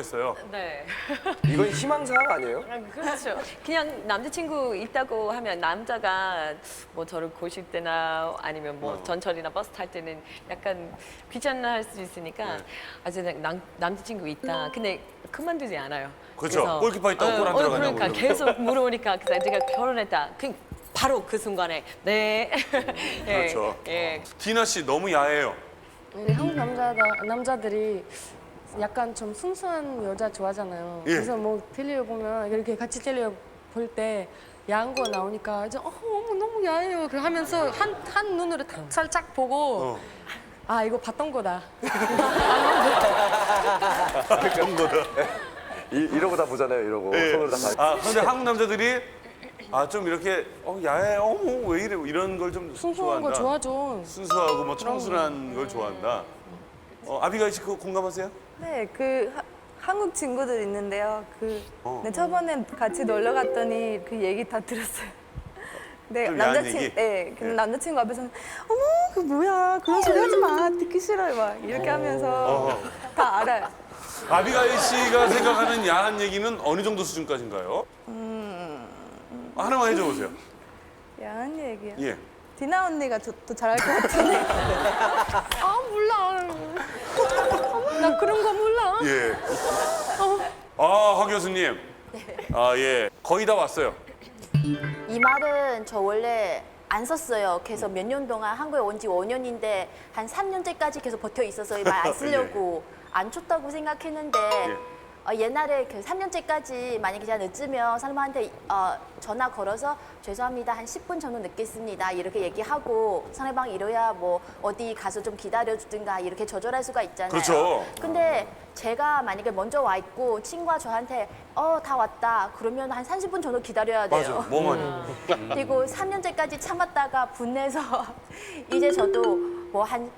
했어요. 네. 이건 희망사항 아니에요? 그렇죠. 그냥 남자친구 있다고 하면 남자가 뭐 저를 보실 때나 아니면 뭐 전철이나 버스 탈 때는 약간 귀찮아할 수 있으니까 아주 남자친구 있다. 근데 그만두지 않아요. 그렇죠. 골키퍼 있다고 골 안 들어가냐고. 그러니까 계속 물어보니까 그래서 제가 결혼했다. 바로 그 순간에 네. 예, 그렇죠. 예. 디나 씨 너무 야해요. 우리 한국 남자들이 약간 좀 순수한 여자 좋아하잖아요. 예. 그래서 뭐 텔레비 보면 이렇게 같이 텔레비 볼 때 야한 거 나오니까 이제 어머 너무 야해요. 그 하면서 한 눈으로 살짝 보고 아 이거 봤던 거다. 그런 거다. 이러고 다 보잖아요, 이러고. 예. 손으로 다 봐. 아, 근데 한국 남자들이 좀 이렇게 야해, 어머 왜 이래 이런 걸 좀 순수한 거 좋아한다. 좋아하죠. 순수하고 뭐 청순한 걸 좋아한다. 아비가일 씨 그거 공감하세요? 네, 한국 친구들 있는데요. 어. 네, 저번에 같이 놀러 갔더니 그 얘기 다 들었어요. 네, 좀 야한 얘기? 네, 근데 예. 남자친구 앞에서는 어머, 그 뭐야, 그런 소리 하지 마, 듣기 싫어요, 막 이렇게 하면서 다 알아요. 아비가일 씨가 생각하는 야한 얘기는 어느 정도 수준까지인가요? 하나만 해줘보세요. 야한 얘기요. 예. 디나 언니가 더 잘할 것 같은데. 아 몰라. 나 그런 거 몰라. 예. 하 교수님. 예. 거의 다 왔어요. 이 말은 저 원래 안 썼어요. 그래서 몇 년 동안 한국에 온 지 5년인데 한 3년째까지 계속 버텨 있어서 이 말 안 쓰려고 안 쳤다고 생각했는데 옛날에 그 3년째까지 만약에 제가 늦으면 사람한테 전화 걸어서 죄송합니다. 한 10분 정도 늦겠습니다. 이렇게 얘기하고 상대방이 이러야 뭐 어디 가서 좀 기다려주든가 이렇게 조절할 수가 있잖아요. 그렇죠. 근데 제가 만약에 먼저 와 있고 친구가 저한테 다 왔다. 그러면 한 30분 정도 기다려야 돼요. 맞아. 뭐만. 그리고 3년째까지 참았다가 분해서 이제 저도 뭐 한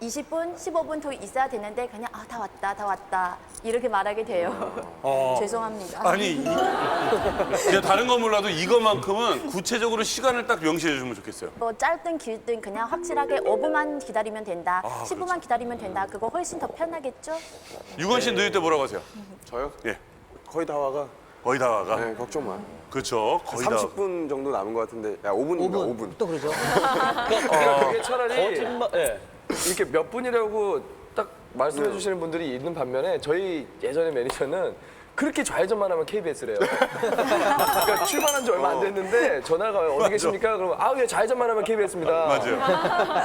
20분, 15분 더 있어야 되는데 그냥 다 왔다 이렇게 말하게 돼요. 죄송합니다. 아니, 그냥 다른 건 몰라도 이것만큼은 구체적으로 시간을 딱 명시해 주면 좋겠어요. 뭐 짧든 길든 그냥 확실하게 5분만 기다리면 된다, 10분만 기다리면 된다. 그거 훨씬 더 편하겠죠? 유건 씨 늦을 때 뭐라고 하세요? 저요? 예. 거의 다 와가. 거의 다 와가. 네, 걱정 마. 그렇죠. 거의 다. 30분 정도 남은 것 같은데, 야, 5분인가, 5분. 또 그러죠. 그러니까 그게 차라리 거짓말. 예. 이렇게 몇 분이라고 딱 말씀해 주시는 분들이 있는 반면에 저희 예전에 매니저는 그렇게 좌회전만 하면 KBS래요. 그러니까 출발한 지 얼마 안 됐는데 전화가 어디 계십니까? 그러면 예, 좌회전만 하면 KBS입니다. 맞아요.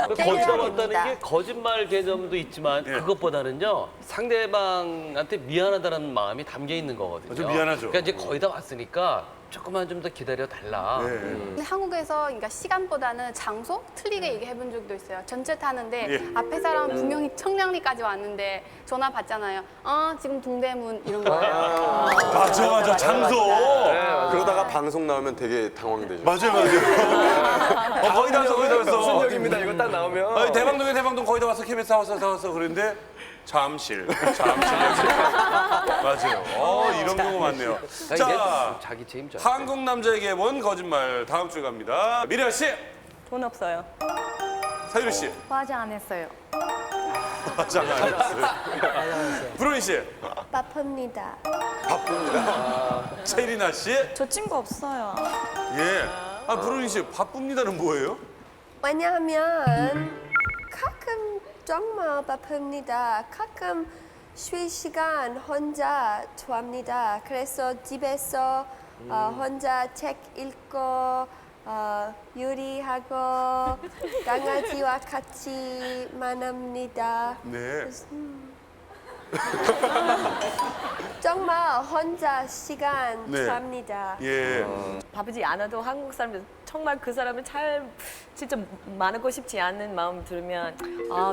거짓말 왔다는 됩니다. 게 거짓말 개념도 있지만 예. 그것보다는요 상대방한테 미안하다는 마음이 담겨 있는 거거든요. 좀 미안하죠. 그러니까 이제 거의 다 왔으니까 조금만 좀 더 기다려 달라. 네. 한국에서 그러니까 시간보다는 장소 틀리게 얘기해 본 적도 있어요. 전철 타는데 예. 앞에 사람은 분명히 청량리까지 왔는데 전화 받잖아요. 지금 동대문 이런 거예요. 맞아. 장소. 그러다가 방송 나오면 되게 당황되죠. 맞아요. 거의 다 왔어, 거의 다 왔어. 무슨 역입니다. 이거 딱 나오면. 대방동 거의 다 왔어. KBS 다 왔어. 그런데 잠실. 맞아요. 이런 경우 많네요. 자, 자기 책임져. 한국 남자에게 본 거짓말 다음 주에 갑니다. 미래아 씨, 돈 없어요. 사유리 씨, 화장 안 했어요. 화장 안 했어요. 브로니 씨, 바쁩니다. 채리나 씨, 저 친구 없어요. 예. 브로니 씨, 바쁩니다는 뭐예요? 왜냐하면 가끔 정말 바쁩니다. 가끔 쉴 시간 혼자 좋아합니다. 그래서 집에서 혼자 책 읽고 요리하고 강아지와 같이 만납니다. 네. 정말 혼자 시간 네. 좋아합니다. 예. 바쁘지 않아도 한국 사람들 정말 그 사람을 진짜 만나고 싶지 않는 마음 들으면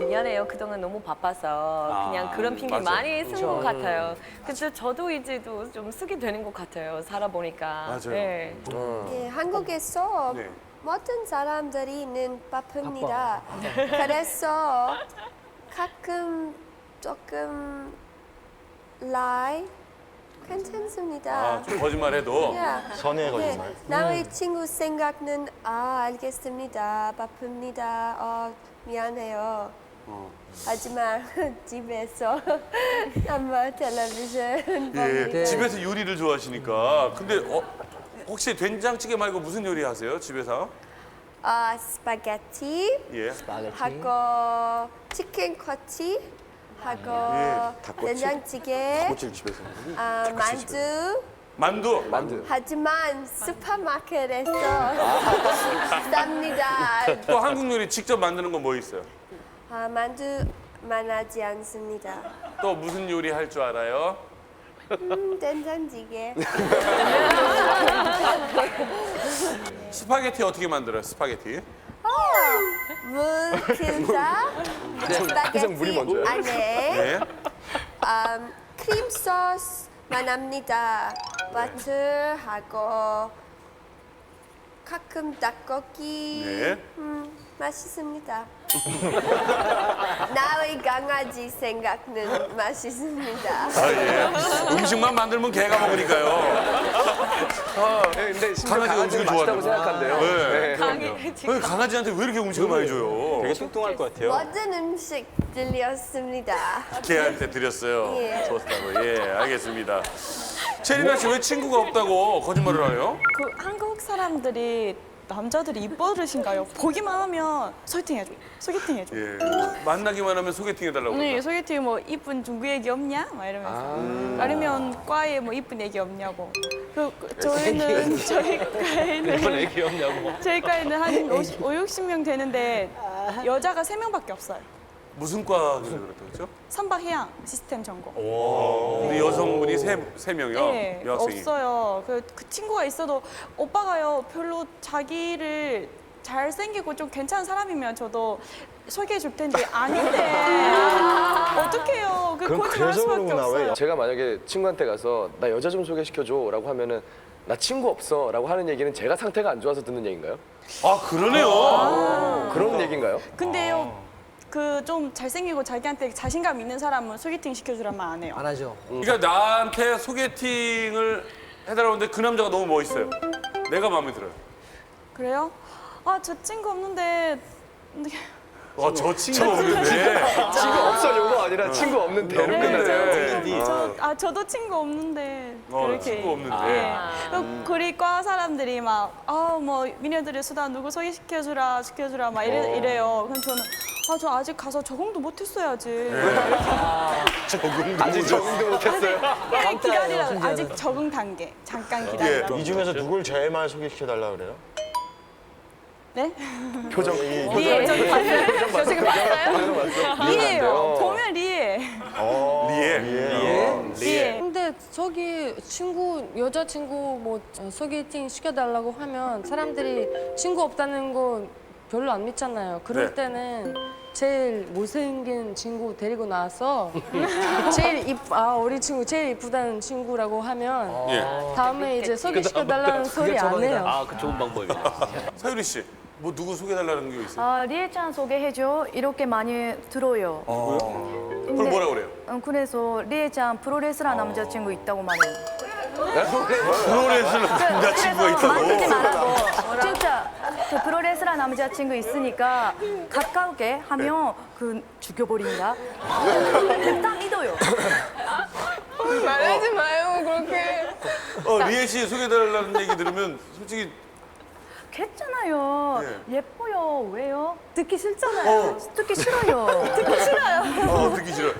미안해요. 그동안 너무 바빠서 그냥 그런 핑계 맞아. 많이 쓴 것 같아요. 그래서 저도 이제도 좀 쓰게 되는 것 같아요. 살아보니까. 맞아요. 네. 예, 한국에서 네. 모든 사람들이는 바쁩니다. 그래서 가끔 조금 lie 괜찮습니다. 좀 거짓말해도. 선의 거짓말. 나의 친구 생각은 알겠습니다. 바쁩니다. 미안해요. 하지만 집에서 아마 텔레비전 예, 봅니다. 집에서 요리를 좋아하시니까. 근데 혹시 된장찌개 말고 무슨 요리 하세요? 집에서? 스파게티 예. 하고 치킨 커치 하고 닭꼬치. 된장찌개 꼬치를 집에서. 만두 만두. 하지만 슈퍼마켓에서 쌉니다. 또 한국 요리 직접 만드는 건 뭐 있어요? 만두만 하지 않습니다. 또 무슨 요리 할 줄 알아요? 된장찌개 스파게티 어떻게 만들어요? 스파게티? 물 킬자 스파게티 물이 먼저예요? 안에 네. 크림 소스만 합니다. 버터하고 가끔 닭고기 네. 맛있습니다. 나의 강아지 생각는 맛있습니다. 아, 예. 음식만 만들면 개가 먹으니까요. 네, 근데 심지어 강아지가 강아지가 음식을 맛있다고 좋아한다고. 생각한대요. 네. 강해. 강아지한테 왜 이렇게 음식을 많이 줘요? 되게 뚱뚱할 것 같아요. 모든 음식 들렸습니다. 개한테 드렸어요. 예. 좋다고. 예, 알겠습니다. 체리나 씨 왜 친구가 없다고 거짓말을 해요? 그 한국 사람들이 남자들이 입버릇인가요? 보기만 하면 소개팅해줘. 예. 만나기만 하면 소개팅 해달라고. 네, 그러죠. 소개팅 뭐 이쁜 중구 얘기 없냐? 막 이러면서. 아니면 과에 뭐 이쁜 얘기 없냐고. 저희는 저희 과에는 이번 애기 없냐고. 저희 과에는 한 50, 60명 되는데 여자가 3명밖에 없어요. 무슨 과 그랬다고 했죠? 선박해양 시스템 전공. 근데 여성분이 세 명이요? 네, 여학생이. 없어요. 그 친구가 있어도 오빠가요 별로 자기를 잘생기고 좀 괜찮은 사람이면 저도 소개해 줄 텐데 아닌데 어떡해요. 그 거짓말 할 수밖에 없어요. 제가 만약에 친구한테 가서 나 여자 좀 소개시켜줘라고 하면은 나 친구 없어라고 하는 얘기는 제가 상태가 안 좋아서 듣는 얘기인가요? 아, 그러네요. 그런 얘기인가요? 근데요. 그 좀 잘생기고 자기한테 자신감 있는 사람은 소개팅 시켜주란 말 안 해요. 안 하죠. 그러니까 나한테 소개팅을 해달라고 하는데 그 남자가 너무 멋있어요. 내가 마음에 들어요. 그래요? 아, 저 친구 없는데 저 친구 없는데. 친구 없어 요거 아니라 친구 없는데로 끝나잖아요. 저도 친구 없는데 친구 없는데. 예. 우리 과 사람들이 막 뭐 미녀들의 수다 누구 소개시켜주라 시켜주라 막 이래요. 그럼 저는 저 아직 가서 적응도 못했어야지. 아직 적응도 못했어요. 기다리라. 아직 적응 단계. 잠깐 기다리라. 예. 이 중에서 누굴 제일 많이 소개시켜달라 그래요? 네? 표정. 리에. 저 지금 봤어요? 리에요. 보면 리에. 리에. 근데 저기 여자친구 뭐 소개팅 시켜달라고 하면 사람들이 친구 없다는 거 별로 안 믿잖아요. 그럴 네. 때는 제일 못생긴 친구 데리고 나와서 우리 친구 제일 이쁘다는 친구라고 하면 다음에 이제 소개시켜달라는 소리 안 해요. 그 좋은 방법이에요. 사유리 씨, 뭐 누구 소개해달라는 게 있어요? 리에짱 소개해줘 이렇게 많이 들어요. 그걸 뭐라 그래요? 그래서 리에짱 프로레슬러 남자친구 있다고 말해요. 프로레슬러 남자친구가 그렇게 있다고? 말하고 진짜 그 프로레슬러 남자친구 있으니까 가까우게 하면 그 죽여버린다. 딱 믿어요. 말하지 마요 그렇게. 리에 씨 소개해달라는 얘기 들으면 솔직히 괜찮아요. 예뻐요. 왜요? 듣기 싫잖아요. 듣기 싫어요. 듣기 싫어요. 듣기 싫어.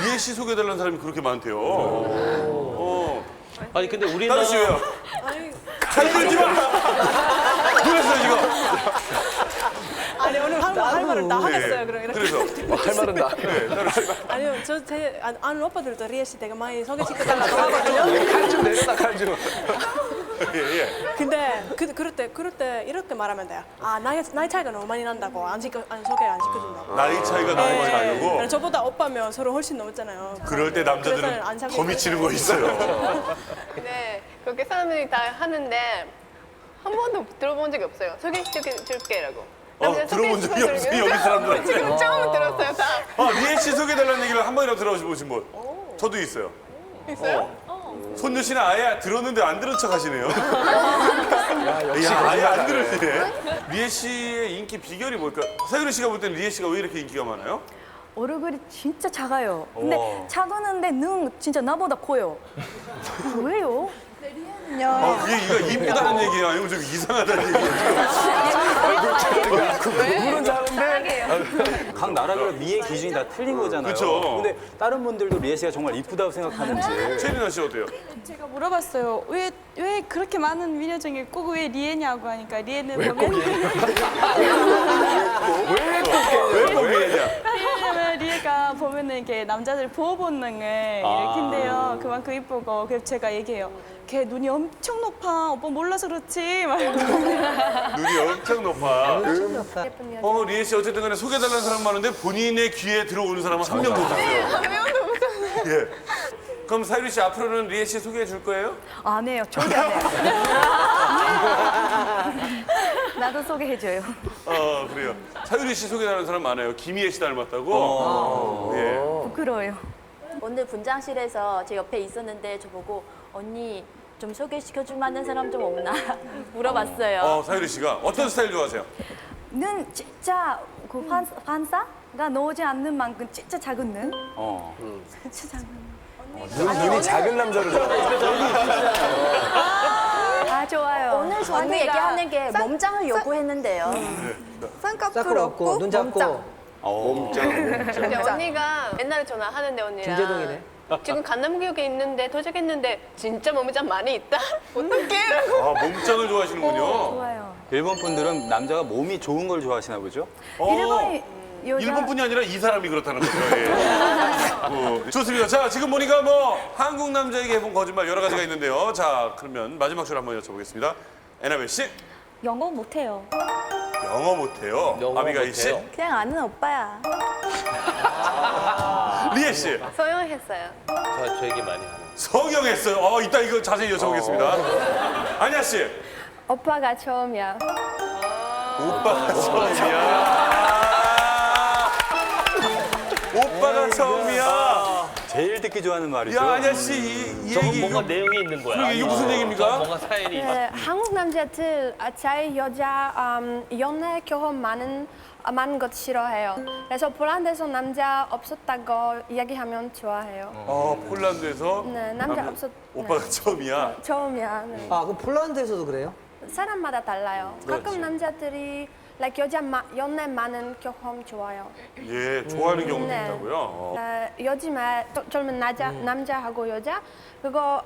리에 씨 소개해달라는 사람이 그렇게 많대요. 아니 근데 우리나라 다른 씨 왜요? 잘 끌지 마! 그랬어요, 지금. 아니 오늘 할 말을 다 하겠어요. 그럼 이렇게. 그래서. 할 말은 나. 아니요, 제 아는 오빠들도 리에 씨 되게 많이 소개시켜달라고 하거든요. 칼 좀 내려놔 칼 좀. 근데 그럴 때 이렇게 말하면 돼요. 나이 차이가 너무 많이 난다고 소개 안 시켜준다고. 나이 차이가 너무 많이 나고. 저보다 오빠면 서로 훨씬 넘었잖아요. 그럴 때 그래서는 남자들은 안 사귀는 더 미치는 거 있어요. 네, 그렇게 사람들이 다 하는데 한 번도 들어본 적이 없어요. 소개시켜줄게라고. 들어본 적이 없어요, 여기 사람들은. 지금 처음 들었어요, 다. 리에 씨 소개해달라는 얘기를 한 번이라도 들어보신 분? 저도 있어요. 있어요? 손녀 씨는 아예 들었는데 안 들은 척 하시네요. 아예 안 들으시네. 리에 씨의 인기 비결이 뭘까? 사유리 씨가 볼 때는 리에 씨가 왜 이렇게 인기가 많아요? 얼굴이 진짜 작아요. 근데 작았는데 눈 진짜 나보다 커요. 왜요? 그게 이거 이쁘다는 얘기야. 아니면 좀 이상하다는 얘기야. 물은 작은데 각 나라별로 미의 기준이 다 틀린 거잖아요. 그쵸. 근데 다른 분들도 리에 씨가 정말 이쁘다고 생각하는지. 최민아 씨 어때요? 제가 물어봤어요. 왜 그렇게 많은 미녀 중에 꼭 왜 리에냐고 하니까 리에는 보면 왜 리에냐? 왜냐면 리에가 보면은 이렇게 남자들 보호 본능을 일으킨대요. 그만큼 이쁘고 그래서 제가 얘기해요. 걔 눈이 엄청 높아. 오빠 몰라서 그렇지. 막 눈이 엄청 높아. 예쁜 여자. 리에 씨 어쨌든 간에 소개해달라는 사람 많은데 본인의 귀에 들어오는 사람은 한 명도 없어요. 한 명도 못 찾아요. 예. 그럼 사유리 씨 앞으로는 리에 씨 소개해 줄 거예요? 안 해요. 절대 안 해요. 나도 소개해줘요. 그래요. 사유리 씨 소개해달라는 사람 많아요. 김희애 씨 닮았다고. 예. 부끄러워요. 오늘 분장실에서 제 옆에 있었는데 저보고 언니 좀 소개시켜줄 만한 사람 좀 없나 물어봤어요. 사유리 씨가 어떤 스타일 좋아하세요? 눈 진짜 그 반사가 나오지 않는 만큼 진짜 작은 눈. 진짜 작은 눈. 눈이 작은 남자를 좋아해요. 아 좋아요. 오늘 저한테 얘기하는 게 몸짱을 요구했는데요. 쌍꺼풀 없고 눈 잡고. 근데 언니가 옛날에 전화하는데 언니랑 김재동이네. 지금 강남구역에 있는데 도착했는데 진짜 몸짱 많이 있다? 어떡해? 라고. 몸짱을 좋아하시는군요. 좋아요. 일본 분들은 남자가 몸이 좋은 걸 좋아하시나 보죠? 일본이 여자. 일본뿐이 아니라 이 사람이 그렇다는 거죠. 예. 좋습니다. 자, 지금 보니까 뭐 한국 남자에게 해본 거짓말 여러 가지가 있는데요. 자, 그러면 마지막 줄 한번 여쭤보겠습니다. 에나벨 씨, 영어 못해요. 영어 못해요. 아비가일 씨, 그냥 아는 오빠야. 리에 씨, 소용했어요. 저 얘기 많이 하는. 성형했어요. 이따 이거 자세히 여쭤보겠습니다. 안야 씨, 오빠가 처음이야. 오빠가 처음이야. 오빠가 처음이야. 제일 듣기 좋아하는 말이죠. 야, 안야 씨, 이 저건 얘기 뭔가 이거 내용이 있는 거야. 그러게, 이게 무슨 얘기입니까? 뭔가 사연이 있어. 네, 한국 남자들 제 여자 연애 경험 많은 것 싫어해요. 그래서 폴란드에서 남자 없었다고 이야기하면 좋아해요. 폴란드에서 네, 남자 없었. 오빠가 네. 처음이야. 처음이야. 네. 그럼 폴란드에서도 그래요? 사람마다 달라요. 그렇지. 가끔 남자들이 여자 연애 많은 경험 좋아요. 예, 좋아하는 경우도 네. 있다고요. 요즘에 젊은 남자하고 여자 그거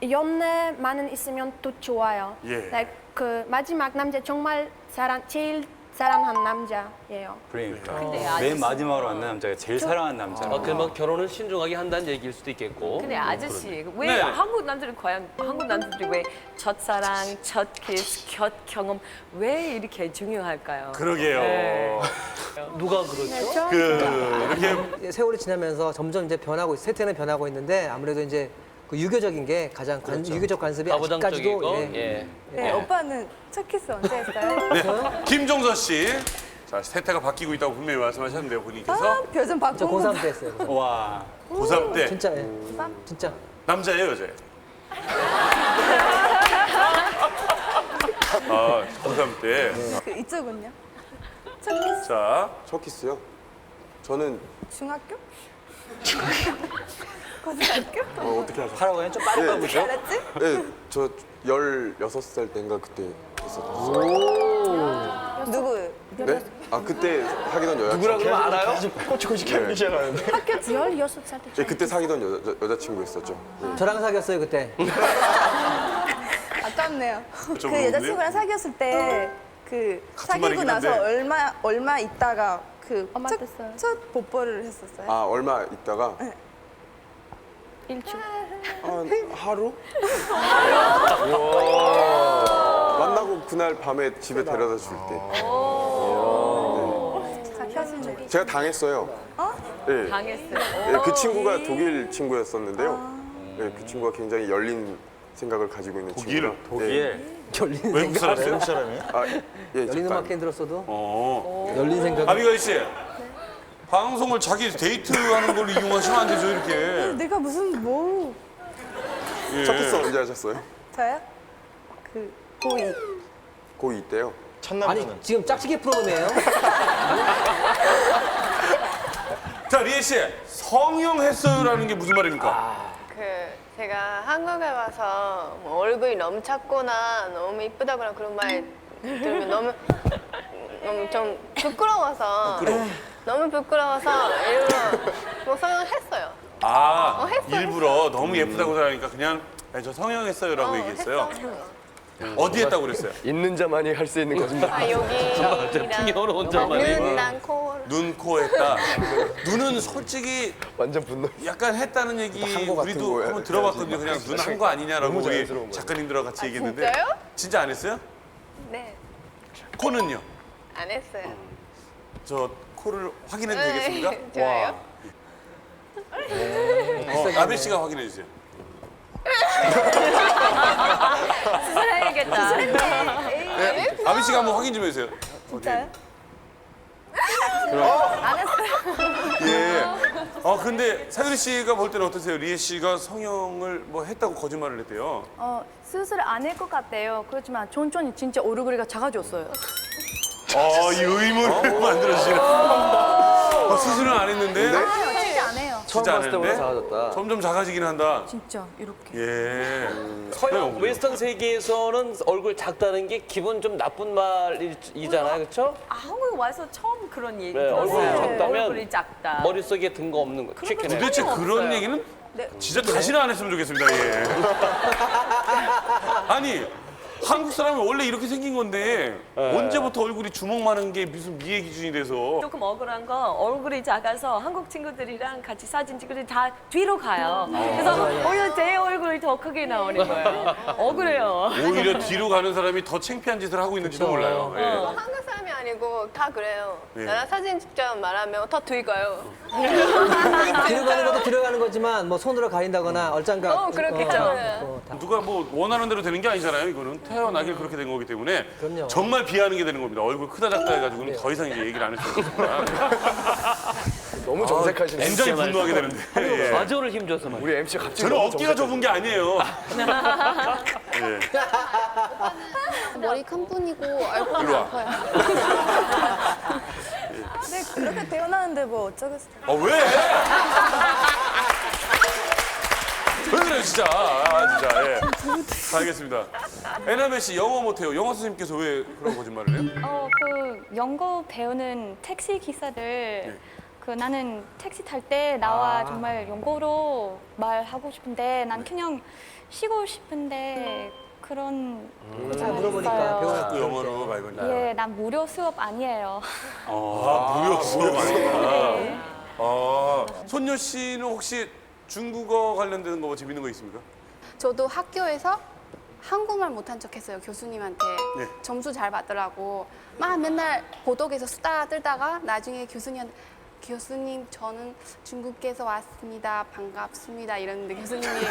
연애 많은 있으면 또 좋아요. 예. 그 마지막 남자 정말 제일 사랑한 남자예요. 그러니까 근데 맨 아저씨- 마지막으로 만난 남자가 제일 사랑하는 남자. 그러면 결혼은 신중하게 한다는 얘기일 수도 있겠고. 근데 아저씨 왜 네. 한국 남자들 과연 한국 남자들이 왜 첫사랑, 첫 키스, 첫 경험 왜 이렇게 중요할까요? 그러게요. 네. 누가 그렇죠? 이렇게 세월이 지나면서 점점 이제 세태는 변하고 있는데 아무래도 이제 그 유교적인 게 가장 유교적 관습이 아직까지도 가부장적이고. 네, 오빠는 첫 키스 언제 했어요? 김종서 씨. 자, 세태가 바뀌고 있다고 분명히 말씀하셨는데요, 본인께서. 표정 저 고3 때 했어요. 와. 고3 때 진짜 진짜. 남자예요, 여자예요? 고3 때. 이쪽은요? 자, 첫 키스요? 저는 중학교? 어떻게 하셨어요? 하라고 하면 좀 빠르다 보죠? 알았지? 네, 저 16살 때인가 그때 했었어요. 누구? 네? 그때 사귀던 여자친구. 누구라 그러면 알아요? 꼬치꼬치 하기 시작하는데. 학교 16살 때. 네, 그때 사귀던 여자친구였었죠. 네. 저랑 사귀었어요 그때. 아깝네요. 좀 그 여자친구랑 사귀었을 때 그 같은 사귀고 말이긴 나서 한데. 얼마 있다가 그 첫 뽀뽀를 했었어요. 얼마 있다가 일주. 하루? 만나고 그날 밤에 집에 데려다 줄 때. 네. 제가 당했어요. 네. 당했어요. 네, 그 친구가 독일 친구였었는데요. 네, 그 친구가 굉장히 열린 생각을 가지고 있는 친구라. 독일. 열린 외국 생각. 사람이에요? 외국 사람이에요? 예, 열린 잠깐. 음악회 들었어도 어. 열린 생각. 아비가일 씨. 방송을 자기 데이트하는 걸로 이용하시면 안 되죠, 이렇게. 내가 무슨 뭐 예. 첫 키스 언제 하셨어요? 저요? 그 고2. 고2 때요. 첫 아니 남자는? 지금 짝짓기 프로그램이에요? 자, 리에 씨, 성형했어요라는 게 무슨 말입니까? 제가 한국에 와서 뭐 얼굴이 너무 작거나 너무 이쁘다거나 그런 말 들으면 너무 좀 부끄러워서 너무 부끄러워서 일부러 뭐 성형했어요. 했어요. 일부러 너무 예쁘다고 생각하니까 그냥 저 성형했어요라고 얘기했어요. 어디 했다고 그랬어요? 있는 자만이 할 수 있는 거짓말. 풍이 어려운 자만이. 눈, 코. 눈, 코 했다. 눈은 솔직히 완전 분노. 약간 했다는 얘기 한거 같은 우리도 거예요. 한번 들어봤거든요. 그냥 눈 한 거 아니냐라고 너무 우리 자연스러운 거예요. 작가님들하고 같이 얘기했는데 진짜요? 진짜 안 했어요? 네, 코는요? 안 했어요. 저 코를 확인해도 되겠습니까? 좋아요. 나배 씨가 확인해 주세요. 수술해야겠다. 네, 나배 씨가 한번 확인 좀 해주세요. 진짜요? 안 했어요. 예. 근데 사유리 씨가 볼 때는 어떠세요? 리에 씨가 성형을 뭐 했다고 거짓말을 했대요. 수술 안 할 것 같아요. 그렇지만 천천히 진짜 얼굴이가 작아졌어요. 이 의문을 만들어주시네. 수술은 안 했는데? 아니요, 진짜 안 해요. 처음 진짜 안 봤을 때보다 했는데? 작아졌다. 점점 작아지긴 한다. 진짜 이렇게. 예. 서양 웨스턴 세계에서는 얼굴 작다는 게 기분 좀 나쁜 말이잖아요, 그렇죠? 한국에 와서 처음 그런 얘기 네, 얼굴이 들었어요. 작다면 얼굴이 작다. 머릿속에 든 거 없는 거. chicken head. 도대체 그런 없어요. 얘기는 진짜 다시는 안 했으면 좋겠습니다. 예. 아니 한국 사람이 원래 이렇게 생긴 건데 언제부터 얼굴이 주먹만한 게 무슨 미의 기준이 돼서 조금 억울한 건 얼굴이 작아서 한국 친구들이랑 같이 사진 찍을 때 다 뒤로 가요. 그래서 오히려 제 얼굴이 더 크게 나오는 거예요. 억울해요. 오히려 뒤로 가는 사람이 더 창피한 짓을 하고 있는지도 몰라요. 예. 한국 사람이 아니고 다 그래요. 예. 나랑 사진 찍자 말하면 더 뒤 가요. 뒤로 가는 것도 뒤로 가는 거지만 뭐 손으로 가린다거나 얼짱각. 그렇겠죠. 누가 뭐 원하는 대로 되는 게 아니잖아요. 이거는 태어나길 그렇게 된 거기 때문에 그럼요. 정말 비하하는 게 되는 겁니다. 얼굴 크다 작다 해가지고는 더 이상 이제 얘기를 안 해도 됩니다. 너무 정색하시네. 굉장히 분노하게 되는데. 예. 마저를 힘줘서 말이야. 우리 MC 갑자기 저는 너무 어깨가 좁은 게 아니에요. 예. 머리 큰 분이고 얼굴 일로 와. 아파요. 네, 그렇게 태어나는데 뭐 어쩌겠어요. 왜? 왜 그래 진짜? 진짜. 예. 알겠습니다. 에나벨 씨 영어 못해요. 영어 선생님께서 왜 그런 거짓말을 해요? 그 영어 배우는 택시 기사들 그 나는 택시 탈 때 나와 정말 영어로 말하고 싶은데 난 그냥 쉬고 싶은데 그런 물어보니까 거짓말했어요. 자꾸 영어로 말 거니까. 예, 난 무료 수업 아니에요. 무료 수업 아니구나. 손녀 씨는 혹시 중국어 관련된 거 뭐 재밌는 거 있습니까? 저도 학교에서 한국말 못한 척했어요. 교수님한테 네. 점수 잘 받더라고. 막 맨날 보도에서 수다 떨다가 나중에 교수님한테 교수님 저는 중국에서 왔습니다. 반갑습니다. 이랬는데 교수님이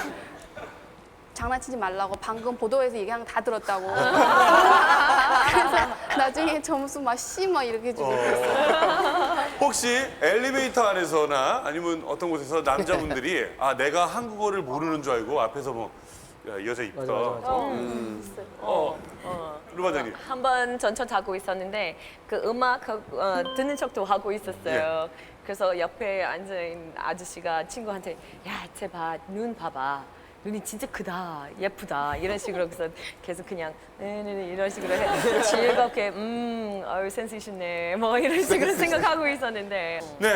장난치지 말라고 방금 보도에서 얘기한 거 다 들었다고. 그래서 나중에 점수 막 C 막 이렇게 주고 그랬어요. 혹시 엘리베이터 안에서나 아니면 어떤 곳에서 남자분들이 내가 한국어를 모르는 줄 알고 앞에서 뭐 야, 이 여자 이쁘다. 루반장님. 한 번 전철 타고 있었는데 그 음악 듣는 척도 하고 있었어요. 그래서 옆에 앉은 아저씨가 친구한테 야, 쟤 눈 봐봐. 눈이 진짜 크다, 예쁘다 이런 식으로 그래서 계속 그냥 네네네 이런 식으로 즐겁게 센스 있네 뭐 이런 식으로 생각하고 있었는데. 네.